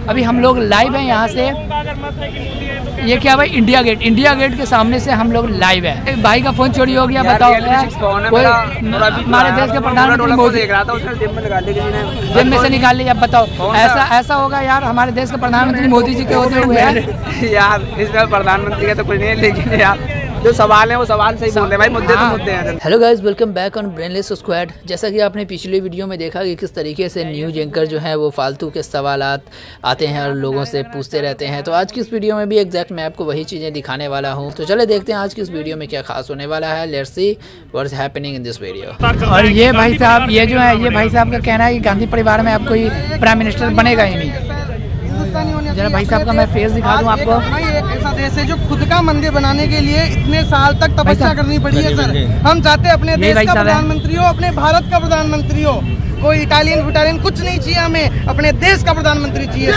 अभी हम लोग लाइव हैं यहाँ से। ये क्या भाई, इंडिया गेट के सामने से हम लोग लाइव है। भाई का फोन चोरी हो गया, बताओ। हमारे देश के प्रधानमंत्री मोदी जेब में से निकाल लिया, बताओ। ऐसा होगा यार, हमारे देश के प्रधानमंत्री मोदी जी के होते हुए यार। इसमें प्रधानमंत्री का तो कुछ नहीं है, लेकिन यार जो सवाल है वो सवाल सही बोल रहे भाई, मुद्दे तो मुद्दे हैं। Hello guys, welcome back on brainless squad. जैसा कि आपने पिछले वीडियो में देखा कि किस तरीके से न्यूज एंकर जो है वो फालतू के सवालात आते हैं और लोगों से पूछते रहते हैं, तो आज की इस वीडियो में भी एग्जैक्ट मैं आपको वही चीज़ें दिखाने वाला हूं। तो चले देखते हैं आज की इस वीडियो में क्या खास होने वाला है। Let's see what's happening in this video. और ये भाई साहब, ये जो है, ये भाई साहब का कहना है कि गांधी परिवार में अब कोई प्राइम मिनिस्टर बनेगा ही नहीं। जरा भाई साहब का मैं फेस दिखा दूं आपको। एक ऐसा देश है जो खुद का मंदिर बनाने के लिए इतने साल तक तपस्या करनी पड़ी है सर। हम चाहते हैं अपने देश का प्रधानमंत्री हो, अपने भारत का प्रधानमंत्री हो। कोई इटालियन कुछ नहीं चाहिए, हमें अपने देश का प्रधानमंत्री चाहिए।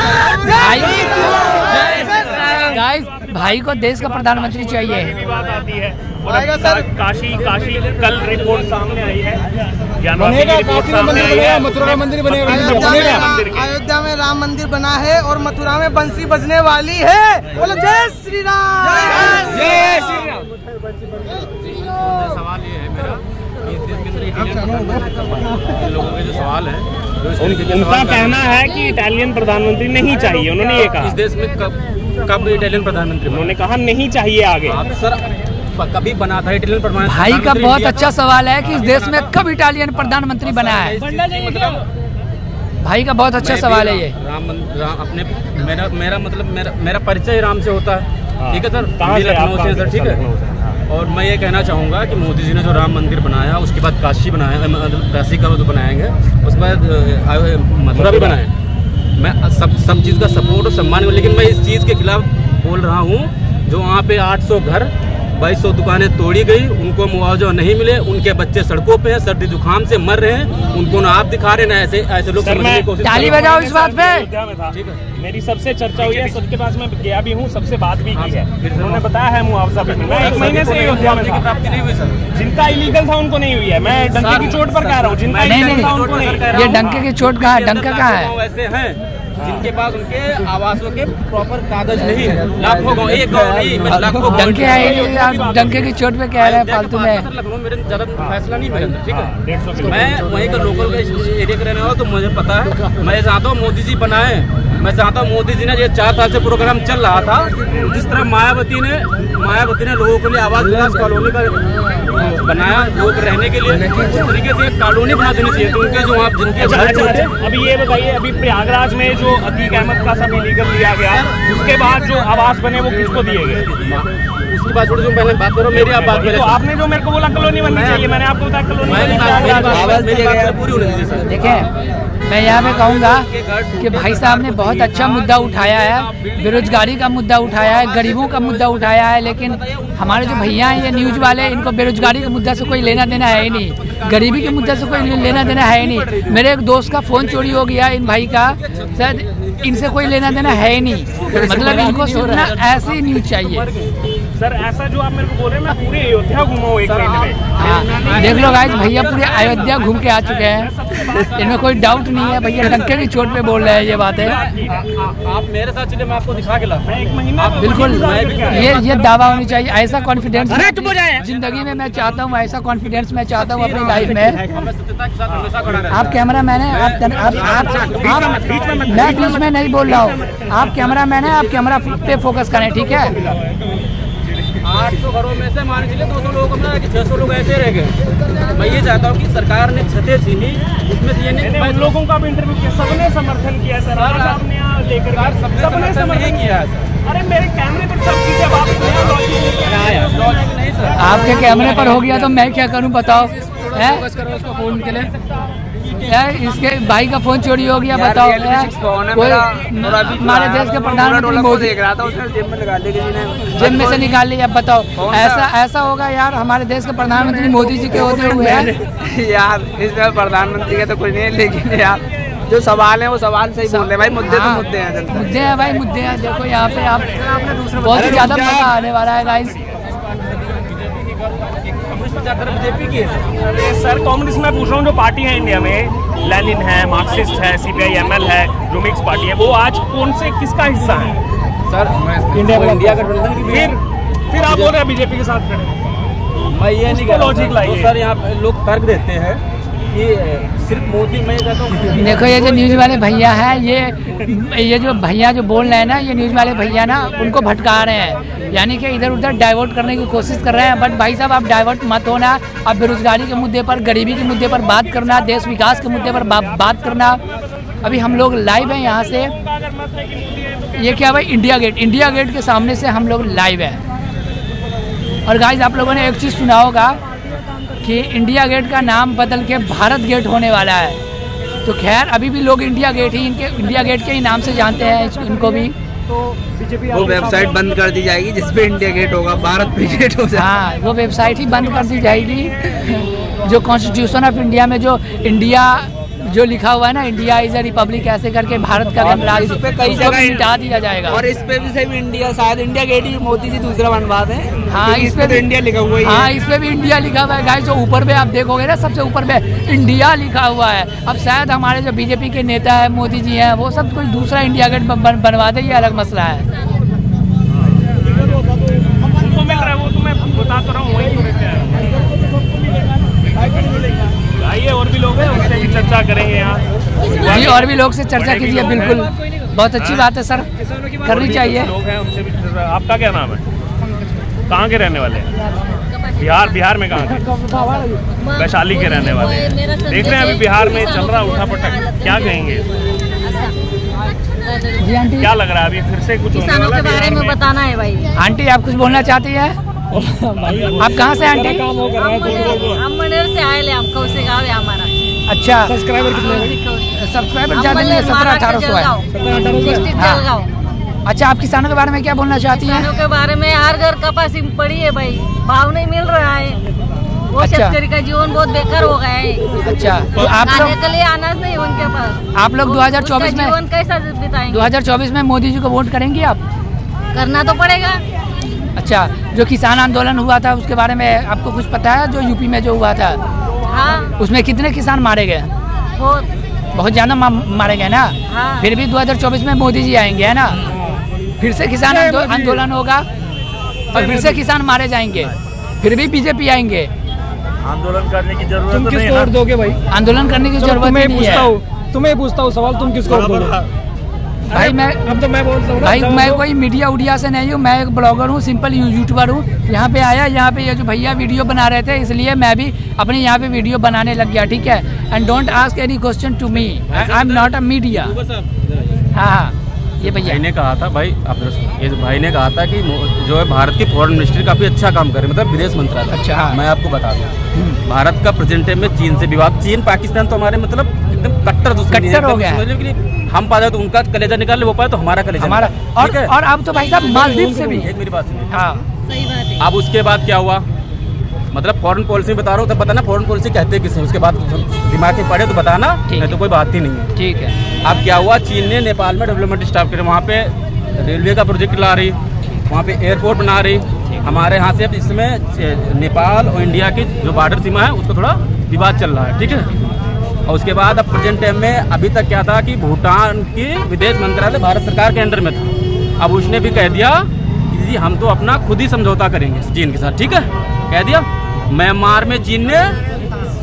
गाइस, भाई को देश का प्रधानमंत्री चाहिए। बात आती है आएगा सर। काशी कल रिपोर्ट सामने आई है, मथुरा मंदिर बनेगा। अयोध्या में राम मंदिर बना है और मथुरा में बंसी बजने वाली है। बोलो जय श्री राम, जय श्री राम। सवाल ये है मेरा, लोगों के जो सवाल है, उनका कहना है कि इटालियन प्रधानमंत्री नहीं चाहिए। उन्होंने ये कहा इस देश में कब इटालियन प्रधानमंत्री, उन्होंने कहा नहीं चाहिए आगे। सर कभी बना था इटालियन प्रधानमंत्री? भाई का बहुत अच्छा सवाल है कि इस देश में कब इटालियन प्रधानमंत्री बना है। भाई का बहुत अच्छा सवाल है ये। राम अपने मेरा मतलब मेरा परिचय राम से होता है, ठीक है सर। लखनऊ से सर, ठीक है। और मैं ये कहना चाहूँगा कि मोदी जी ने जो राम मंदिर बनाया, उसके बाद काशी बनाया, मतलब काशी का जो बनाएंगे, उसके बाद मथुरा भी बनाए। मैं सब चीज़ का सपोर्ट और सम्मान हूँ, लेकिन मैं इस चीज़ के खिलाफ बोल रहा हूँ जो वहाँ पे 800 घर 2200 दुकानें तोड़ी गई, उनको मुआवजा नहीं मिले, उनके बच्चे सड़कों पे हैं, सर्दी जुकाम से मर रहे हैं, उनको ना आप दिखा रहे ना ऐसे लोग समझने की कोशिश। ताली बजाओ इस बात पे। ठीक है, मेरी सबसे चर्चा हुई है, सबके पास मैं गया भी हूँ, सबसे बात भी की है। उन्होंने बताया है मुआवजा भी। मैं 1 महीने से अयोध्या में प्राप्ति नहीं हुई सर। जिनका इलीगल था उनको नहीं हुई है। मैं डंके की चोट पर कह रहा हूँ, जिनका इलीगल था उनको नहीं। ये डंके की चोट कहाँ है? डंका कहाँ है? वैसे हैं जिनके पास उनके आवासों के प्रॉपर कागज नहीं है, लाखों गाँव, एक गाँव नहीं, लाखों डंके है। डंके की चोट पे कह रहे हैं फालतू में। लखनऊ मेरे ज्यादा फैसला नहीं मेरे अंदर, ठीक है। मैं वहीं का लोकल एरिया का रहने वाला, तो मुझे पता है। मैं चाहता हूँ मोदी जी बनाए। मैं चाहता हूँ मोदी जी ने, ये 4 साल से प्रोग्राम चल रहा था, जिस तरह मायावती ने लोगों के लिए आवास विकास कॉलोनी का बनाया, लोग रहने के लिए, उस तरीके से एक कॉलोनी बना देनी चाहिए। तो उनके जो आप जिनके अभी ये बताइए, अभी प्रयागराज में जो अतीक अहमद का सब इलीगल लिया गया, उसके बाद जो आवास बने वो किसको दिए गए? उसकी बात छोड़ो, जो पहले बात करो, मेरी आप बात करें। तो आपने जो मेरे को बोला कॉलोनी बननी चाहिए, मैंने आपको बताया कॉलोनी पूरी होनी चाहिए। देखें, मैं यहाँ पे कहूँगा कि भाई साहब ने बहुत अच्छा मुद्दा उठाया है, बेरोजगारी का मुद्दा उठाया है, गरीबों का मुद्दा उठाया है। लेकिन हमारे जो भैया हैं, ये न्यूज वाले, इनको बेरोजगारी के मुद्दा से कोई लेना देना है ही नहीं, गरीबी के मुद्दे से कोई लेना देना है ही नहीं। मेरे एक दोस्त का फ़ोन चोरी हो गया, इन भाई का, शायद इनसे कोई लेना देना है ही नहीं। मतलब इनको सुनना ऐसी न्यूज चाहिए। सर ऐसा जो आप मेरे को बोल रहे हैं, मैं पूरे अयोध्या घूमा हूँ 1 महीने में। हाँ, देख लो गाइस, भैया पूरे अयोध्या घूम के आ चुके हैं, इनमें कोई डाउट नहीं है। भैया डंके की चोट पे बोल रहे हैं ये बात है। आप मेरे साथ चलिए, मैं आपको दिखा के लाऊं। 1 महीना बिल्कुल, ये दावा होनी चाहिए। ऐसा कॉन्फिडेंस जिंदगी में मैं चाहता हूँ, ऐसा कॉन्फिडेंस मैं चाहता हूँ अपनी लाइफ में। आप कैमरा मैन है, मैं बीच में नहीं बोल रहा हूँ, आप कैमरा मैन है, आप कैमरा पे फोकस करें, ठीक है। 800 घरों में से मान के चलिए 200 लोग, 600 लोग ऐसे रह गए। मैं ये चाहता हूँ कि सरकार ने छतें छीनी, उसमें से ये नहीं, उन लोगों का भी इंटरव्यू किया, सबने समर्थन किया सर। आपने यहाँ लेकर सबने समर्थन किया। अरे मेरे कैमरे पर सब चीजें, आप लॉजिक नहीं सर। आपके कैमरे पर हो गया तो मैं क्या करूँ बताओ? फोन के लिए यार, इसके भाई का फोन चोरी हो गया, बताओ। हमारे देश के प्रधानमंत्री मोदी देख रहा था, उसने जेब में निकाल लिया, जेब में से निकाल लिया, बताओ। ऐसा होगा यार, हमारे देश के प्रधानमंत्री मोदी जी के होते हुए यार। इसमें प्रधानमंत्री का तो कुछ नहीं है, लेकिन यार जो सवाल है वो सवाल सही बोल रहे भाई, मुद्दे तो मुद्दे हैं। मुद्दे हैं भाई, मुद्दे हैं। देखो यहाँ पे आप बहुत ही ज्यादा मजा आने वाला है गाइस। कम्युनिस्ट विचारधारा बीजेपी की है। अरे सर कम्युनिस्ट मैं पूछ रहा हूँ, जो पार्टी है इंडिया में, लेनिन है, मार्क्सिस्ट है, CPI-ML है, जो मिक्स पार्टी है, वो आज कौन से किसका हिस्सा है? सर इंडिया गठबंधन की। फिर आप बोल रहे हैं बीजेपी के साथ खड़े। मैं ये नहीं कह रहा लॉजिक लाइए सर, यहाँ पे लोग तर्क देते हैं कि सिर्फ मोदी, मैं कहता हूँ देखो ये जो न्यूज़ वाले भैया हैं, ये जो भैया जो बोल रहे हैं ना, ये न्यूज़ वाले भैया ना उनको भटका रहे हैं, यानी कि इधर उधर डाइवर्ट करने की कोशिश कर रहे हैं। बट भाई साहब आप डाइवर्ट मत होना, आप बेरोजगारी के मुद्दे पर, गरीबी के मुद्दे पर बात करना, देश विकास के मुद्दे पर बात करना। अभी हम लोग लाइव हैं यहाँ से, ये क्या भाई इंडिया गेट के सामने से हम लोग लाइव हैं। और गाइस आप लोगों ने एक चीज़ सुना होगा कि इंडिया गेट का नाम बदल के भारत गेट होने वाला है। तो खैर अभी भी लोग इंडिया गेट के ही नाम से जानते हैं इनको भी। वो वेबसाइट बंद कर दी जाएगी जिसपे इंडिया गेट होगा, भारत पे गेट हो जाएगा। हाँ, वो वेबसाइट ही बंद कर दी जाएगी। जो कॉन्स्टिट्यूशन ऑफ इंडिया में जो इंडिया जो लिखा हुआ है ना, इंडिया इज अ रिपब्लिक ऐसे करके भारत का गणराज्य, इस पे कई उसको भी जगह मिटा दिया जाएगा। और इस पे भी सिर्फ इंडिया, शायद इंडिया गेट ही मोदी जी दूसरा बनवाते हैं। हाँ, इस पे तो इंडिया लिखा हुआ ही है। हाँ, इस पे भी इंडिया लिखा हुआ है गाइस। जो ऊपर पे आप देखोगे ना, सबसे ऊपर पे इंडिया लिखा हुआ है। अब शायद हमारे जो बीजेपी के नेता है, मोदी जी हैं, वो सब कोई दूसरा इंडिया गेट बनवा दे, ये अलग मसला है। उनको मिल रहा है, वो तो मैं बता तो रहा हूँ, वही तो रहते हैं। आइए और भी लोग हैं, उनसे भी चर्चा करेंगे यहाँ जी, और भी लोग से चर्चा कीजिए। बिल्कुल, बहुत अच्छी बात है सर, करनी चाहिए। लोग हैं उनसे भी। आपका क्या नाम है? कहाँ के रहने वाले हैं? बिहार में कहाँ के? वैशाली के रहने वाले हैं। देख रहे हैं अभी बिहार में चल रहा उठा पटक, क्या कहेंगे? जी आंटी, क्या लग रहा है अभी फिर से कुछ किसानों के बारे में बताना है भाई। आंटी आप कुछ बोलना चाहती है? आप कहाँ से आंटी? हम मनेर से आए ले, हम कौसे गाँव है हमारा। अच्छा, सब्सक्राइबर कितने? सब्सक्राइबर ज़्यादा नहीं है, 1700-1800 है। डिस्ट्रिक्ट जलगांव। अच्छा, आप किसानों के बारे में क्या बोलना चाहती हैं? किसानों के बारे में हर घर कपासी पड़ी है भाई, भाव नहीं मिल रहा है। वो अच्छा। शेतकरी का जीवन बहुत बेकार हो गया है। अच्छा, तो आप खाने लोग, के लिए अनाज नहीं उनके पास। आप लोग 2024 में, जीवन कैसा बिताएंगे? 2024 में मोदी जी को वोट करेंगी आप? करना तो पड़ेगा। अच्छा, जो किसान आंदोलन हुआ था उसके बारे में आपको कुछ पता है? जो यूपी में जो हुआ था, हाँ, उसमें कितने किसान मारे गए? बहुत ज़्यादा मारे गए ना। हाँ। फिर भी 2024 में मोदी जी आएंगे, है ना? फिर से किसान आंदोलन होगा और फिर से किसान मारे जाएंगे, फिर भी बीजेपी आएंगे। आंदोलन करने की जरूरत तुम किसको वोट दोगे भाई? आंदोलन करने की जरूरत नहीं है। तुम्हें पूछता हूँ सवाल, तुम किसको वोट दोगे? भाई मैं, अब तो मैं बोलता हूँ भाई मैं कोई मीडिया उडिया से नहीं हूँ, मैं एक ब्लॉगर हूँ, सिंपल यूट्यूबर हूँ। यहाँ पे आया, यहाँ पे ये जो भैया वीडियो बना रहे थे, इसलिए मैं भी अपने यहाँ पे वीडियो बनाने लग गया, ठीक है? And don't ask any question to me, I am not a media. हाँ, ये भैया ने कहा था भाई, ये भाई ने कहा था कि जो है भारत की फॉरेन मिनिस्ट्री काफी अच्छा काम करे, मतलब विदेश मंत्रालय। अच्छा, हाँ। मैं आपको बता दूं, भारत का प्रेजेंट टाइम में चीन से विवाद, चीन पाकिस्तान तो हमारे मतलब एकदम कट्टर दुश्मनी है, हो गया है। लेकिन हम पाए तो उनका कलेजा निकाल ले, वो पाए तो हमारा कलेजा हमारा। और अब तो भाई साहब मालदीव से भी, एक मेरी बात सुनिए। हाँ, सही बात है। अब उसके बाद क्या हुआ, मतलब फॉरेन पॉलिसी बता रहा हूँ, तब बताना फॉरेन पॉलिसी कहते हैं किसे, उसके बाद दिमाग में पड़े तो बताना, नहीं तो कोई बात ही नहीं है। ठीक है। अब क्या हुआ, चीन ने नेपाल में डेवलपमेंट स्टाफ करे, वहाँ पे रेलवे का प्रोजेक्ट ला रही, वहाँ पे एयरपोर्ट बना रही। हमारे यहाँ से अब इसमें नेपाल और इंडिया की जो बॉर्डर सीमा है उसको थोड़ा विवाद चल रहा है, ठीक है? और उसके बाद अब प्रेजेंट टाइम में अभी तक क्या था कि भूटान की विदेश मंत्रालय भारत सरकार के अंडर में था। अब उसने भी कह दिया कि जी हम तो अपना खुद ही समझौता करेंगे चीन के साथ, ठीक है? कह दिया। म्यांमार में चीन ने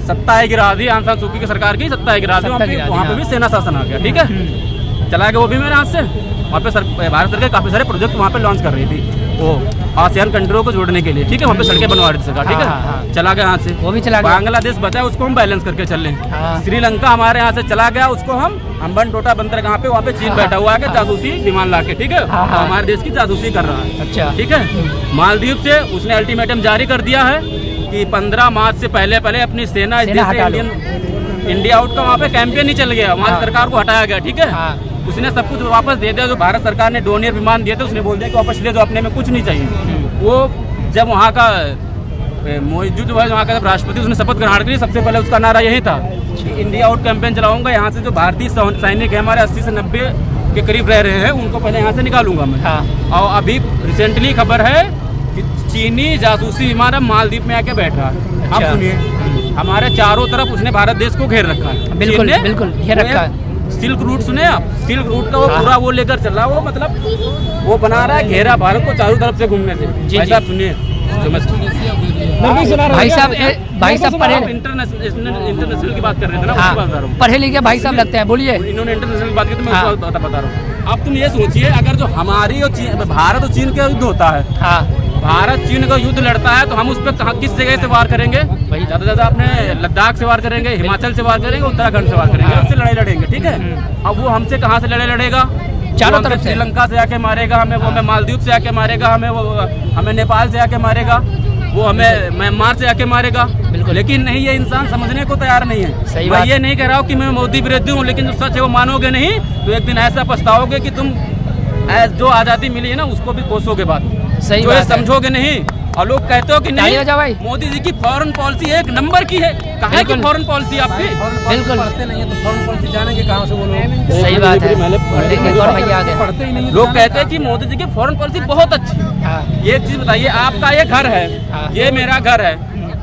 सत्ता गिरा दी, आंग सान सूची की सरकार की सत्ता गिरा दी, वहाँ पे भी सेना शासन आ गया, ठीक है? चला गया वो भी मेरे हाथ से। वहाँ पे भारत सरकार काफी सारे प्रोजेक्ट वहाँ पे लॉन्च कर रही थी, वो आसियान कंट्रियों को जोड़ने के लिए, ठीक है? वहाँ पे सड़कें बनवा रही थी सरकार, ठीक है? चला गया यहाँ से, वो भी चला गया। बांग्लादेश बचा है, उसको हम बैलेंस करके चल रहे। श्रीलंका हमारे यहाँ से चला गया, उसको हम हम्बन टोटा बंदरगाह पे, वहाँ पे चीन बैठा हुआ है जासूसी विमान ला के, ठीक है? हमारे देश की जासूसी कर रहा है, अच्छा, ठीक है? मालदीव से उसने अल्टीमेटम जारी कर दिया है कि 15 मार्च से पहले अपनी सेना इंडिया आउट का वहाँ पे कैंपेन ही चल गया, वहाँ सरकार को हटाया गया, ठीक है? उसने सब कुछ वापस दे दिया, जो भारत सरकार ने डोनियर विमान दिए थे उसने बोल दिया कि वापस ले, जो अपने में कुछ नहीं चाहिए। वो जब वहाँ का मौजूद वहाँ का राष्ट्रपति उसने शपथ ग्रहण करी, सबसे पहले उसका नारा यही था कि इंडिया आउट कैंपेन चलाऊंगा, यहाँ से जो भारतीय सैनिक है हमारे 80 से 90 के करीब रह रहे हैं उनको पहले यहाँ से निकालूंगा मैं। और अभी रिसेंटली खबर है कि चीनी जासूसी विमान अब मालदीव में आके बैठ रहा है। अब सुनिए, हमारे चारों तरफ उसने भारत देश को घेर रखा है। बिल्कुल बिल्कुल घेर रखा है। सिल्क रूट सुने आप? सिल्क रूट का वो पूरा वो लेकर चल रहा है, वो मतलब वो बना रहा है घेरा भारत को चारों तरफ से घूमने से। भाई साहब सुनिए, जो मैं भाई साहब इंटरनेशनल की बात कर रहे थे ना, हाँ, उसकी बात कर रहा हूँ। पढ़े लिखे भाई साहब लगते हैं, बोलिए। इन्होंने इंटरनेशनल की बात की तो मैं उसको बता रहा हूँ। अब तुम ये सोचिए, अगर जो हमारी और भारत और चीन का युद्ध होता है, हाँ, भारत चीन का युद्ध लड़ता है, तो हम उस पर किस जगह से वार करेंगे? ज्यादा ज्यादा अपने लद्दाख से वार करेंगे, हिमाचल से वार करेंगे, उत्तराखंड से वार करेंगे, उससे लड़ाई लड़ेंगे, ठीक है। अब वो हमसे कहाँ से लड़ाई लड़ेगा? चारों तरफ। श्रीलंका से आके मारेगा हमें, वो हमें मालदीव से आके मारेगा हमें, वो हमें नेपाल से आके मारेगा, वो हमें म्यांमार से आके मारेगा। बिल्कुल। लेकिन नहीं, ये इंसान समझने को तैयार नहीं है। सही बात। ये नहीं कह रहा हूँ कि मैं मोदी विरोधी हूँ, लेकिन जो सच है वो मानोगे नहीं, तो एक दिन ऐसा पछताओगे कि तुम जो आजादी मिली है ना उसको भी कोसोगे बात। सही बात है। समझोगे नहीं। और लोग कहते हो कि नहीं मोदी जी की फॉरेन पॉलिसी एक नंबर की है। कहाँ की फॉरेन पॉलिसी आपकी? बिल्कुल पढ़ते नहीं है तो फॉरेन पॉलिसी जानेंगे कहाँ से? वो लोग सही बात है। पढ़ते ही नहीं। लोग कहते हैं कि मोदी जी की फॉरेन पॉलिसी बहुत अच्छी है। ये चीज बताइए, आपका ये घर है, ये मेरा घर है,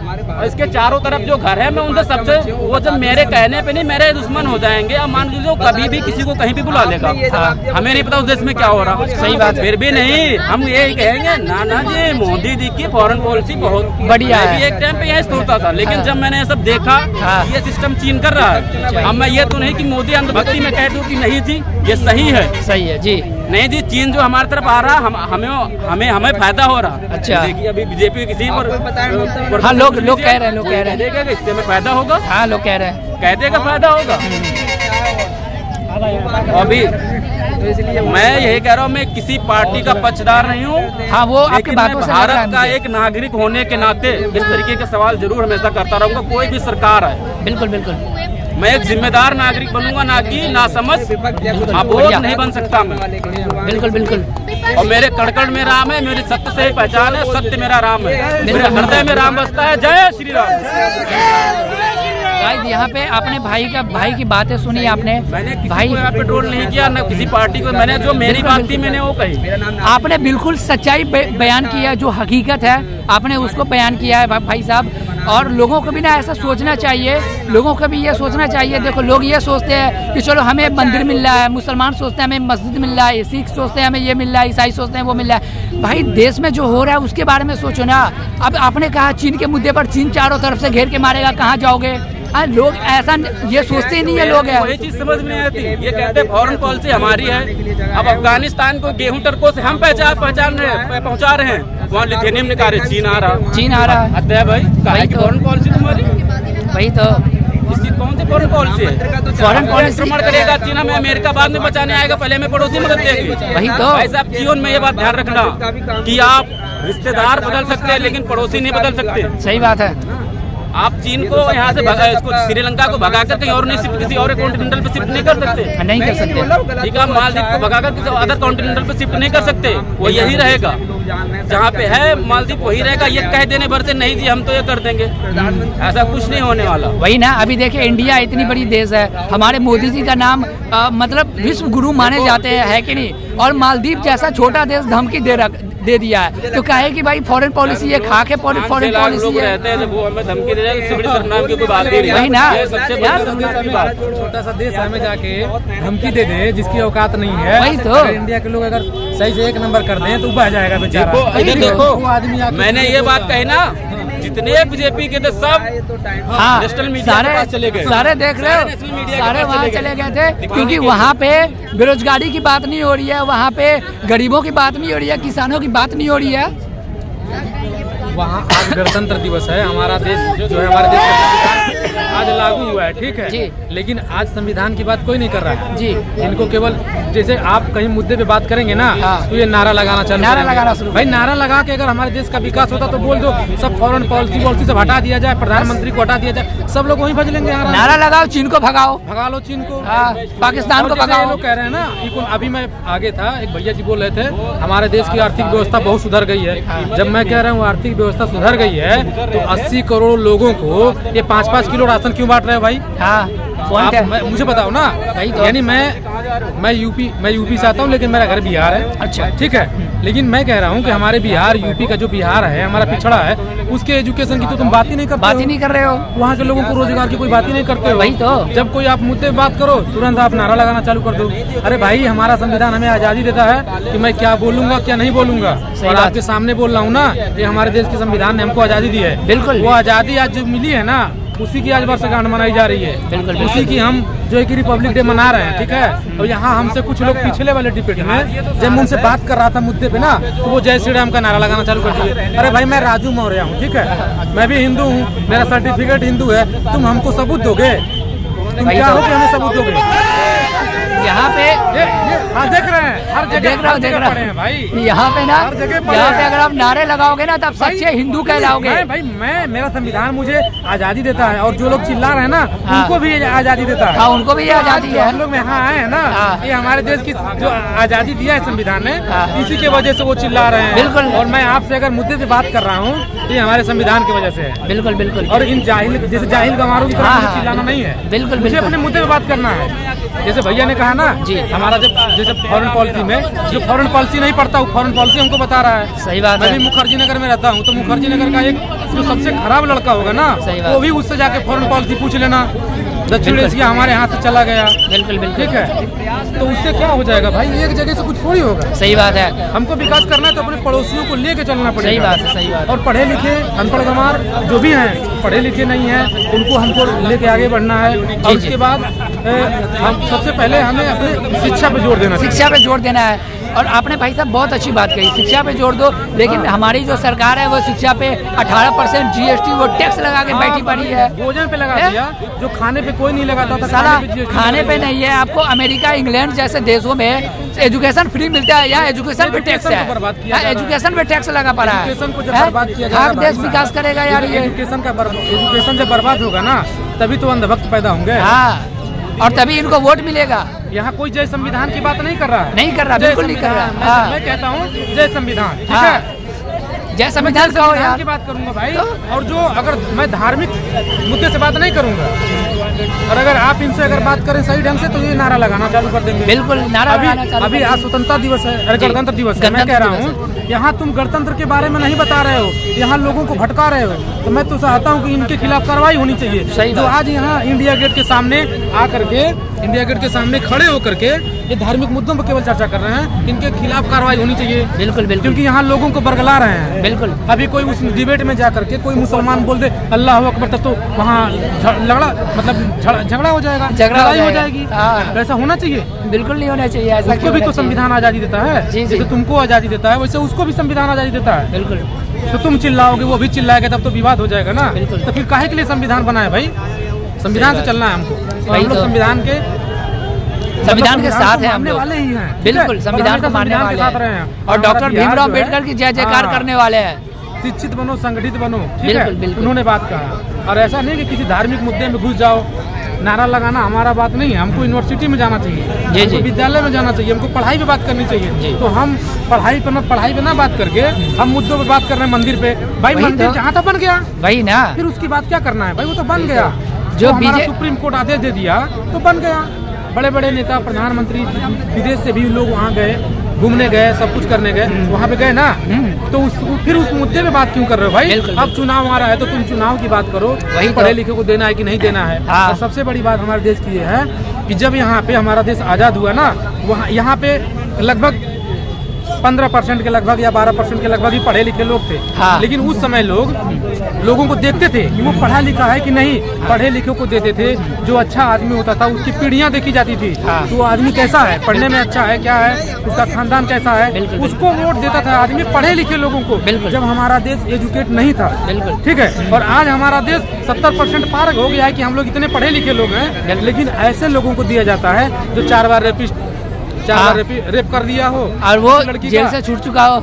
और इसके चारों तरफ जो घर है, मैं उनसे सबसे, वो जब मेरे कहने पे नहीं मेरे दुश्मन हो जाएंगे। अब मान लीजिए कभी भी किसी को कहीं भी बुला लेगा, हमें नहीं पता उस देश में क्या हो रहा। सही बात। फिर भी नहीं, हम यही कहेंगे ना जी मोदी जी की फॉरेन पॉलिसी बहुत बढ़िया है। एक टाइम पे यही सोचता था, लेकिन जब मैंने ये सब देखा, ये सिस्टम चीन कर रहा है। अब मैं ये तो नहीं कि मोदी अंधभक्ति में कह दूं कि नहीं जी ये सही है। सही है जी। नहीं जी, चीन जो हमारी तरफ आ रहा, हमें फायदा हो रहा। अच्छा। देखिए अभी बीजेपी किसी पर, हाँ, लोग कह रहे हैं, देखेगा इससे हमें फायदा होगा। हाँ, लोग कह रहे हैं, कहते का फायदा होगा। अभी तो इसलिए मैं यही कह रहा हूँ, मैं किसी पार्टी का पक्षधार नहीं हूँ। हाँ, वो आपकी बातों से भारत का एक नागरिक होने के नाते इस तरीके के सवाल जरूर हमेशा करता रहूंगा, कोई भी सरकार है। बिल्कुल बिल्कुल। मैं एक जिम्मेदार नागरिक बनूंगा, ना कि नासमझ अबोध नहीं बन सकता मैं। बिल्कुल बिल्कुल। और मेरे कड़कड़ में राम है, मेरी सत्य से पहचान है, सत्य मेरा राम है, मेरे हृदय में राम बसता है। जय श्री राम। यहाँ पे आपने भाई की बातें सुनी आपने। मैंने भाई पेट्रोल नहीं किया, न किसी पार्टी को। मैंने जो मेरी बात थी मैंने वो कही। आपने बिल्कुल सच्चाई बयान किया, जो हकीकत है आपने उसको बयान किया है भाई साहब। और लोगों को भी ना ऐसा सोचना चाहिए, लोगों को भी ये सोचना चाहिए। देखो, लोग ये सोचते हैं कि चलो हमें मंदिर मिल रहा है, मुसलमान सोचते हैं हमें मस्जिद मिल रहा है, सिख सोचते हैं हमें ये मिल रहा है, ईसाई सोचते हैं वो मिल रहा है। भाई देश में जो हो रहा है उसके बारे में सोचो ना। अब आपने कहा चीन के मुद्दे पर चीन चारों तरफ से घेर के मारेगा, कहाँ जाओगे? लोग ऐसा ये सोचते ही नहीं है। लोग वही चीज समझ में नहीं आती। ये कहते हैं फॉरेन पॉलिसी हमारी है। अब अफगानिस्तान को गेहूं टरकों से हम पहुंचा रहे हैं, वहाँ लिथेनियम निकाले चीन आ रहा है। अतः भाई कहाँ की फॉरेन पॉलिसी तुम्हारी? वही तो। कौन सी फॉरेन पॉलिसी है? फॉरेन पॉलिसी आक्रमण करेगा चीन, हमें अमेरिका बाद में बचाने आएगा, पहले हमें पड़ोसी मदद देगी। वही तो। भाई साहब जीवन में ये बात ध्यान रखना कि आप रिश्तेदार बदल सकते हैं लेकिन पड़ोसी नहीं बदल सकते। सही बात है। आप चीन को यहाँ से इसको श्रीलंका को भगाकर कहीं और नहीं शिफ्ट, किसी और कॉन्टिनेंटल पे शिफ्ट नहीं कर सकते। नहीं कर सकते। ठीक है, मालदीव को भगाकर किसी अदर कॉन्टिनेंटल पे शिफ्ट नहीं कर सकते। वो यही रहेगा, जहाँ पे है मालदीव वही रहेगा। ये कह देने भर से नहीं जी हम तो ये कर देंगे, ऐसा कुछ नहीं होने वाला। वही ना, अभी देखिए इंडिया इतनी बड़ी देश है, हमारे मोदी जी का नाम मतलब विश्व गुरु माने जाते हैं, है कि नहीं? और मालदीव जैसा छोटा देश धमकी दे दिया है, तो कहे कि भाई फॉरेन पॉलिसी ये खाक है, फॉरेन पॉलिसी रहते हैं, वो हमें धमकी दे रहे हैं, बड़ी शर्मनाक की कोई बात नहीं। वही ना, छोटा सा देश हमें जाके धमकी दे दे जिसकी औकात नहीं है। वही तो। इंडिया के लोग अगर सही से एक नंबर कर दें तो बह जाएगा बेचारा। देखो मैंने ये बात कही ना, जितने बीजेपी के थे सब नेशनल मीडिया के पास चले गए, सारे देख रहे हो, सारे वहाँ चले गए थे, क्योंकि वहाँ पे बेरोजगारी की बात नहीं हो रही है, वहाँ पे गरीबों की बात नहीं हो रही है, किसानों की बात नहीं हो रही है। वहाँ आज गणतंत्र दिवस है, हमारा देश जो है, हमारे देश का आज लागू हुआ है, ठीक है जी। लेकिन आज संविधान की बात कोई नहीं कर रहा है जी। इनको केवल जैसे आप कहीं मुद्दे पे बात करेंगे ना, तो ये नारा लगाना चालू भाई नारा लगा के अगर हमारे देश का विकास होता तो बोल दो सब फॉरेन पॉलिसी सब हटा दिया जाए, प्रधानमंत्री को हटा दिया जाए, सब लोग वहीं भज लेंगे। नारा लगाओ, चीन को भगाओ, भगा लो चीन को, पाकिस्तान को भगाओ। लोग कह रहे हैं ना, अभी मैं आगे था, एक भैया जी बोल रहे थे हमारे देश की आर्थिक व्यवस्था बहुत सुधर गई है। जब मैं कह रहा हूँ आर्थिक व्यवस्था सुधर गई है, तो 80 करोड़ लोगों को ये 5-5 किलो राशन क्यों बांट रहे हैं भाई? हाँ, मुझे बताओ ना। यानी मैं मैं यूपी से आता हूँ, लेकिन मेरा घर बिहार है। अच्छा, ठीक है। लेकिन मैं कह रहा हूँ कि हमारे बिहार, यूपी का जो बिहार है हमारा पिछड़ा है, उसके एजुकेशन की तो तुम बात ही नहीं कर रहे हो। वहाँ के लोगों को रोजगार की कोई बात ही नहीं करते हो। वही तो, जब कोई आप मुद्दे पे बात करो तुरंत आप नारा लगाना चालू कर दो। अरे भाई, हमारा संविधान हमें आजादी देता है कि मैं क्या बोलूंगा क्या नहीं बोलूंगा, और आपके सामने बोल रहा हूँ ना, ये हमारे देश के संविधान ने हमको आजादी दी है। बिल्कुल, वो आजादी आज जो मिली है ना, उसी की आज वर्षगांठ मनाई जा रही है। बिल्कुल, उसी की हम जो है कि रिपब्लिक डे मना रहे हैं। ठीक है। और यहाँ हमसे कुछ लोग पिछले वाले डिबेट में जब मैं उनसे बात कर रहा था मुद्दे पे ना, तो वो जय श्री राम का नारा लगाना चालू कर दिए। अरे भाई, मैं राजू मौर्य हूँ, ठीक है, मैं भी हिंदू हूँ, मेरा सर्टिफिकेट हिंदू है, तुम हमको सबूत दोगे? तुम क्या हो कि हमें सबूत दोगे? यहाँ पे देख रहे हैं, हर जगह देख रहे हैं भाई। यहाँ पे ना, यहाँ पे अगर आप नारे लगाओगे ना, तब सच्चे हिंदू कहलाओगे। भाई मेरा संविधान मुझे आजादी देता है, और जो लोग चिल्ला रहे हैं ना, उनको भी आजादी देता है। उनको भी आजादी है। हम लोग यहाँ आए हैं ना, ये हमारे देश की जो आजादी दिया है संविधान ने, इसी की वजह से वो चिल्ला रहे हैं। बिल्कुल। और मैं आपसे अगर मुद्दे से बात कर रहा हूँ, ये हमारे संविधान की वजह से है। बिल्कुल बिल्कुल। और इन जाहिल, जैसे जाहिल गंवारों की तरह चिल्लाना नहीं है। बिल्कुल, मुझे अपने मुद्दे पे बात करना है। जैसे भैया ने कहा ना जी, हमारा जैसे फॉरेन पॉलिसी में जो फॉरेन पॉलिसी नहीं पढ़ता, वो फॉरेन पॉलिसी हमको बता रहा है। सही बात है। मैं भी मुखर्जी नगर में रहता हूँ, तो मुखर्जी नगर का एक जो सबसे खराब लड़का होगा ना, वो भी उससे जाके फॉरेन पॉलिसी पूछ लेना। दक्षिण एशिया हमारे यहाँ से चला गया। बिल्कुल बिल्कुल। ठीक है, तो उससे क्या हो जाएगा भाई? एक जगह से कुछ थोड़ी होगा। सही बात है। हमको विकास करना है तो अपने पड़ोसियों को लेके चलना पड़ेगा। सही बात है, सही बात। और पढ़े लिखे अनपढ़ गंवार जो भी हैं, पढ़े लिखे नहीं हैं, उनको हमको लेके आगे बढ़ना है। और उसके बाद हम सबसे पहले हमें अपने शिक्षा पे जोर देना, शिक्षा पे जोर देना है। और आपने भाई साहब बहुत अच्छी बात कही, शिक्षा पे जोर दो। लेकिन हमारी जो सरकार है वो शिक्षा पे 18% GST वो टैक्स लगा के बैठी पड़ी है। भोजन पे लगा दिया, जो खाने पे कोई नहीं लगाता था। साला खाने पे नहीं है। आपको अमेरिका, इंग्लैंड जैसे देशों में एजुकेशन फ्री मिलता है, या एजुकेशन पे टैक्स है। एजुकेशन पे टैक्स लगा पड़ा है। एजुकेशन को जब बर्बाद किया जाएगा, देश विकास करेगा यार। ये एजुकेशन जब बर्बाद होगा ना, तभी तो अंधभक्त पैदा होंगे। हाँ, और तभी इनको वोट मिलेगा। यहाँ कोई जय संविधान की बात नहीं कर रहा है। नहीं कर रहा, बिल्कुल नहीं कर रहा। मैं कहता हूँ जय संविधान, ठीक है, जय संविधान की बात करूंगा भाई। और जो अगर मैं धार्मिक मुद्दे से बात नहीं करूंगा, और अगर आप इनसे अगर बात करें सही ढंग से, तो ये नारा लगाना चालू कर देंगे। बिल्कुल, नारा अभी आज स्वतंत्रता दिवस है, गणतंत्र दिवस है। मैं कह रहा हूँ, यहाँ तुम गणतंत्र के बारे में नहीं बता रहे हो, यहाँ लोगों को भटका रहे हो। तो मैं तो चाहता हूँ कि इनके खिलाफ कार्रवाई होनी चाहिए। जो आज यहाँ इंडिया गेट के सामने आकर के, इंडिया गेट के सामने खड़े होकर के ये धार्मिक मुद्दों पर केवल चर्चा कर रहे हैं, इनके खिलाफ कार्रवाई होनी चाहिए। बिल्कुल बिल्कुल। क्योंकि यहाँ लोगों को बरगला रहे हैं। बिल्कुल। अभी कोई उस डिबेट में जाकर के कोई मुसलमान बोल दे अल्लाह अकबर, तब तो वहाँ झगड़ा हो जाएगा, लड़ाई हो जाएगी। ऐसा होना चाहिए? बिल्कुल नहीं होना चाहिए। ऐसा उसको भी तो संविधान आजादी देता है, जैसे तुमको आजादी देता है, वैसे उसको भी संविधान आजादी देता है। बिल्कुल। तो तुम चिल्लाओगे, वो भी चिल्लाएगा, तब तो विवाद हो जाएगा ना। तो फिर काहे के लिए संविधान बनाए भाई? संविधान से चलना है हमको। हम लोग संविधान के साथ है, हम वाले ही हैं। बिल्कुल, संविधान को मानने वाले हैं। और डॉक्टर भीमराव अम्बेडकर की जय जयकार करने वाले हैं। शिक्षित बनो, संगठित बनो, ठीक है, उन्होंने बात कहा। और ऐसा नहीं कि किसी धार्मिक मुद्दे में घुस जाओ। नारा लगाना हमारा बात नहीं है। हमको यूनिवर्सिटी में जाना चाहिए, हमको विद्यालय में जाना चाहिए, हमको पढ़ाई पे बात करनी चाहिए। तो हम पढ़ाई पे ना बात करके हम मुद्दों पे बात कर रहे हैं। मंदिर पे भाई, मंदिर जहाँ तो बन गया वही ना, फिर उसकी बात क्या करना है भाई? वो तो बन गया। जो हमारा सुप्रीम कोर्ट आदेश दे दिया तो बन गया। बड़े बड़े नेता, प्रधानमंत्री विदेश से भी लोग वहाँ गए, घूमने गए, सब कुछ करने गए, वहाँ पे गए ना। तो फिर उस मुद्दे पे बात क्यों कर रहे हो भाई? अब चुनाव आ रहा है तो तुम चुनाव की बात करो, वही पढ़े लिखे को देना है कि नहीं देना है। और सबसे बड़ी बात हमारे देश की ये है कि जब यहाँ पे हमारा देश आजाद हुआ ना, वहाँ यहाँ पे लगभग 15% के लगभग या 12% के लगभग ही पढ़े लिखे लोग थे। लेकिन उस समय लोगों को देखते थे कि वो पढ़ा लिखा है कि नहीं। पढ़े लिखे को देते थे। जो अच्छा आदमी होता था उसकी पीढ़ियां देखी जाती थी। तो वो आदमी कैसा है, पढ़ने में अच्छा है, क्या है, उसका खानदान कैसा है, उसको वोट देता था आदमी, पढ़े लिखे लोगों को। जब हमारा देश एजुकेट नहीं था, ठीक है। और आज हमारा देश 70% पार हो गया है कि हम लोग इतने पढ़े लिखे लोग हैं, लेकिन ऐसे लोगों को दिया जाता है जो 4 बार रेप कर दिया हो, और वो लड़की जेल से छूट चुका हो,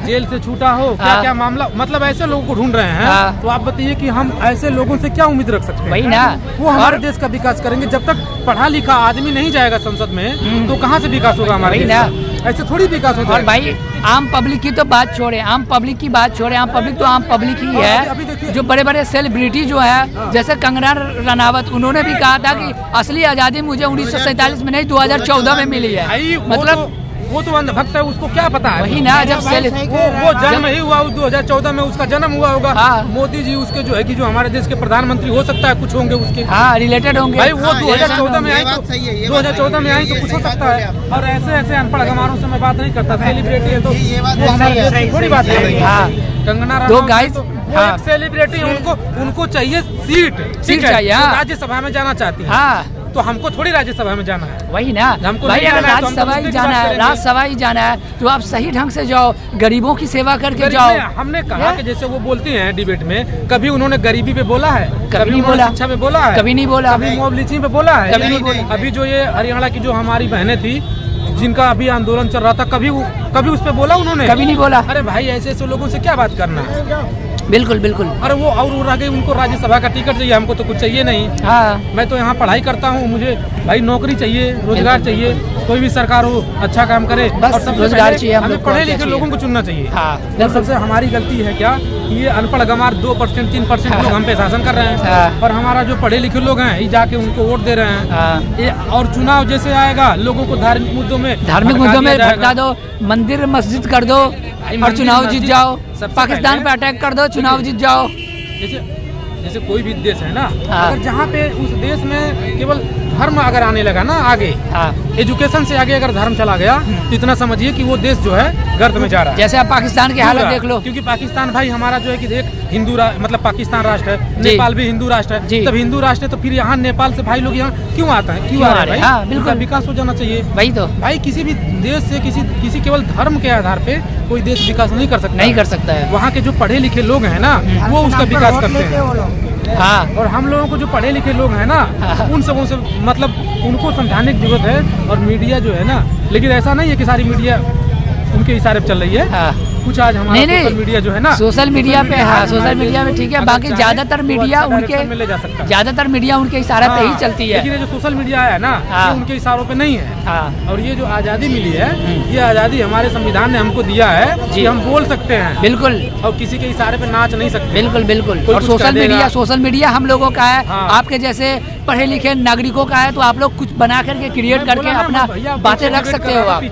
जेल से छूटा हो, क्या क्या मामला, मतलब ऐसे लोगों को ढूंढ रहे हैं। तो आप बताइए कि हम ऐसे लोगों से क्या उम्मीद रख सकते हैं? वही ना, वो हमारे देश का विकास करेंगे। जब तक पढ़ा लिखा आदमी नहीं जाएगा संसद में, तो कहाँ से विकास होगा हमारे देश का? ऐसे थोड़ी विकास होता है। और भाई आम पब्लिक की तो बात छोड़े, आम पब्लिक की बात छोड़े, आम पब्लिक तो आम पब्लिक ही है। जो बड़े बड़े सेलिब्रिटी जो है जैसे कंगना रनावत, उन्होंने भी कहा था कि असली आज़ादी मुझे 1947 में नहीं 2014 में मिली है। मतलब वो तो अंधभक्त है, उसको क्या पता है। वही ना, जब वो जन्म ही हुआ 2014 में, उसका जन्म हुआ होगा। हाँ। मोदी जी उसके जो है कि जो हमारे देश के प्रधानमंत्री हो सकता है, कुछ होंगे उसके, हाँ रिलेटेड होंगे भाई। वो 2014 में आई तो 2014 में आई तो कुछ हो सकता है। और ऐसे ऐसे अनपढ़ गमारों से मैं बात नहीं करता, सेलिब्रिटी है तो वो हमारे देश की थोड़ी बात है। हाँ कंगना रनावत सेलिब्रिटी, उनको चाहिए सीट चाहिए, राज्यसभा में जाना चाहती है। हाँ तो हमको थोड़ी राज्यसभा में जाना है। वही ना हमको भाई, अगर राज्यसभा ही जाना है, राज्यसभा ही जाना है तो आप सही ढंग से जाओ, गरीबों की सेवा करके जाओ। हमने कहा कि जैसे वो बोलती हैं डिबेट में, कभी उन्होंने गरीबी पे बोला है, कभी नहीं बोला, शिक्षा पे बोला है, कभी नहीं बोला, कभी मॉब लिंचिंग पे बोला है, कभी नहीं बोला। अभी जो ये हरियाणा की जो हमारी बहनें थी जिनका अभी आंदोलन चल रहा था, कभी उस पे बोला उन्होंने? कभी नहीं बोला। अरे भाई ऐसे ऐसे लोगों से क्या बात करना है। बिल्कुल बिल्कुल। अरे वो और आगे उनको राज्यसभा का टिकट चाहिए, हमको तो कुछ चाहिए नहीं। हाँ मैं तो यहाँ पढ़ाई करता हूँ, मुझे भाई नौकरी चाहिए, रोजगार चाहिए, कोई भी सरकार हो अच्छा काम करे, बस और सबसे रोजगार चाहिए, हमें पढ़े लिखे लोगों को चुनना चाहिए। हाँ सबसे हमारी गलती है क्या, ये अनपढ़ गंवार 2% 3% लोग हम पे शासन कर रहे हैं, और हमारा जो पढ़े लिखे लोग हैं ये जाके उनको वोट दे रहे हैं। और चुनाव जैसे आएगा, लोगों को धार्मिक मुद्दों में भटका दो, मंदिर मस्जिद कर दो और चुनाव जीत जाओ, पाकिस्तान पे अटैक कर दो, चुनाव जीत जाओ। जैसे कोई भी देश है ना, अगर जहाँ पे उस देश में केवल धर्म अगर आने लगा ना आगे, एजुकेशन से आगे अगर धर्म चला गया तो इतना समझिए कि वो देश जो है गर्द में जा रहा है। जैसे आप पाकिस्तान की हालत देख लो, क्योंकि पाकिस्तान भाई हमारा जो है कि एक हिंदू मतलब पाकिस्तान राष्ट्र है, नेपाल भी हिंदू राष्ट्र है। तब हिंदू राष्ट्र है तो फिर यहाँ नेपाल से भाई लोग यहाँ क्यों आता है, क्यों आ रहे हैं? बिल्कुल विकास हो जाना चाहिए। वही तो भाई, किसी भी देश से किसी केवल धर्म के आधार पे कोई देश विकास नहीं कर सकता है। वहाँ के जो पढ़े लिखे लोग हैं ना, वो उसका विकास करते हैं। हाँ, और हम लोगों को जो पढ़े लिखे लोग हैं ना, उन सबों से मतलब उनको समझाने की जरूरत है। और मीडिया जो है ना, लेकिन ऐसा नहीं है कि सारी मीडिया उनके इशारे पे चल रही है। कुछ आज हमारा सोशल मीडिया जो है ना, सोशल मीडिया पे, हाँ सोशल मीडिया में ठीक है, बाकी ज्यादातर मीडिया उनके इशारे पे ही चलती है। लेकिन ये जो सोशल मीडिया है ना, ये उनके इशारों पे नहीं है। और ये जो आज़ादी मिली है, ये आज़ादी हमारे संविधान ने हमको दिया है कि हम बोल सकते हैं, बिल्कुल, और किसी के इशारे पे नाच नहीं सकते। बिल्कुल बिल्कुल। और सोशल मीडिया हम लोगों का है, आपके जैसे पढ़े लिखे नागरिकों का है, तो आप लोग कुछ बना करके क्रिएट करके अपना बातें रख सकते हो आप।